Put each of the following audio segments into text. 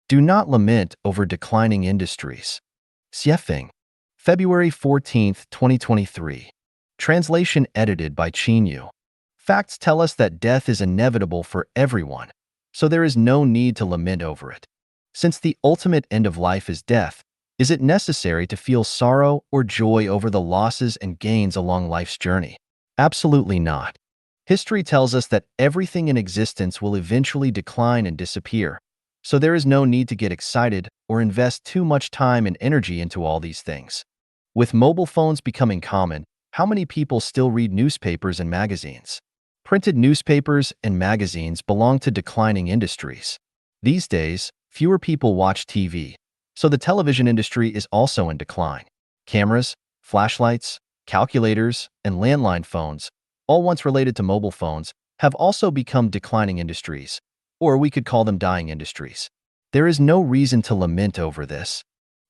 Do not lament over declining industries. Xiefeng, February 14, 2023. Translation edited by Yu. Facts tell us that death is inevitable for everyone, so there is no need to lament over it. Since the ultimate end of life is death, is it necessary to feel sorrow or joy over the losses and gains along life's journey? Absolutely not. History tells us that everything in existence will eventually decline and disappear, so there is no need to get excited or invest too much time and energy into all these things. With mobile phones becoming common, how many people still read newspapers and magazines? Printed newspapers and magazines belong to declining industries. These days, fewer people watch TV, so the television industry is also in decline. Cameras, flashlights, calculators, and landline phones, all once related to mobile phones, have also become declining industries, or we could call them dying industries. There is no reason to lament over this.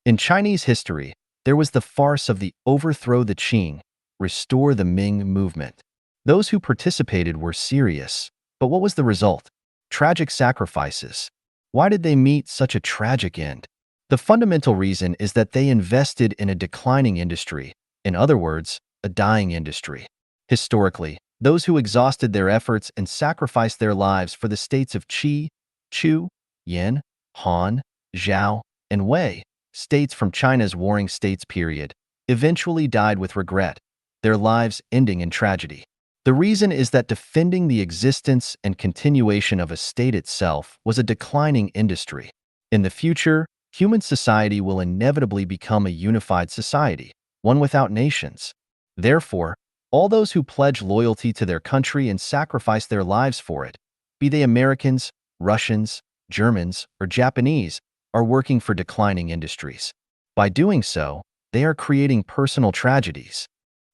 In Chinese history, there was the farce of the overthrow the Qing, restore the Ming movement. Those who participated were serious, but what was the result? Tragic sacrifices. Why did they meet such a tragic end? The fundamental reason is that they invested in a declining industry, in other words, a dying industry. Historically, those who exhausted their efforts and sacrificed their lives for the states of Qi, Chu, Yan, Han, Zhao, and Wei, states from China's Warring States period, eventually died with regret, their lives ending in tragedy. The reason is that defending the existence and continuation of a state itself was a declining industry. In the future, human society will inevitably become a unified society, one without nations. Therefore, all those who pledge loyalty to their country and sacrifice their lives for it, be they Americans, Russians, Germans, or Japanese, are working for declining industries. By doing so, they are creating personal tragedies.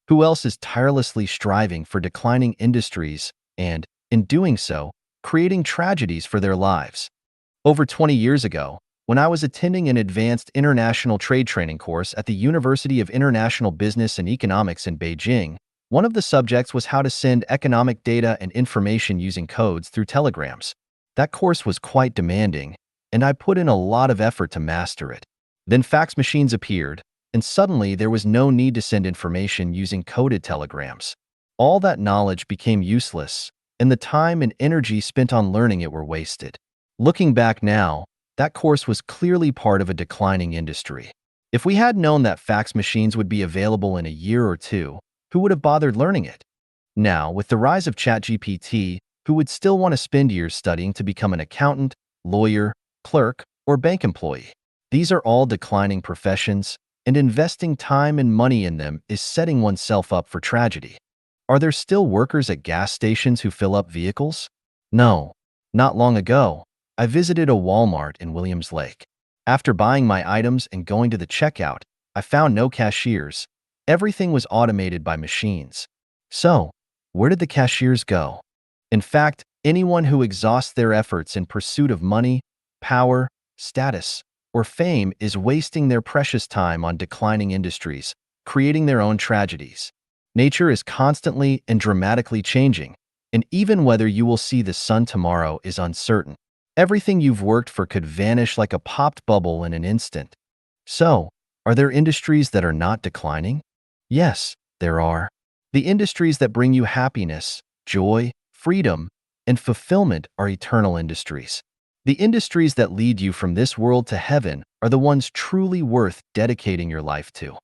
Who else is tirelessly striving for declining industries and, in doing so, creating tragedies for their lives? Over 20 years ago, when I was attending an advanced international trade training course at the University of International Business and Economics in Beijing, one of the subjects was how to send economic data and information using codes through telegrams. That course was quite demanding, and I put in a lot of effort to master it. Then fax machines appeared, and suddenly there was no need to send information using coded telegrams. All that knowledge became useless, and the time and energy spent on learning it were wasted. Looking back now, that course was clearly part of a declining industry. If we had known that fax machines would be available in a year or two, who would have bothered learning it? Now, with the rise of ChatGPT, who would still want to spend years studying to become an accountant, lawyer, clerk, or bank employee? These are all declining professions, and investing time and money in them is setting oneself up for tragedy. Are there still workers at gas stations who fill up vehicles? No. Not long ago, I visited a Walmart in Williams Lake. After buying my items and going to the checkout, I found no cashiers. Everything was automated by machines. So, where did the cashiers go? In fact, anyone who exhausts their efforts in pursuit of money, power, status, or fame is wasting their precious time on declining industries, creating their own tragedies. Nature is constantly and dramatically changing, and even whether you will see the sun tomorrow is uncertain. Everything you've worked for could vanish like a popped bubble in an instant. So, are there industries that are not declining? Yes, there are. The industries that bring you happiness, joy, freedom, and fulfillment are eternal industries. The industries that lead you from this world to heaven are the ones truly worth dedicating your life to.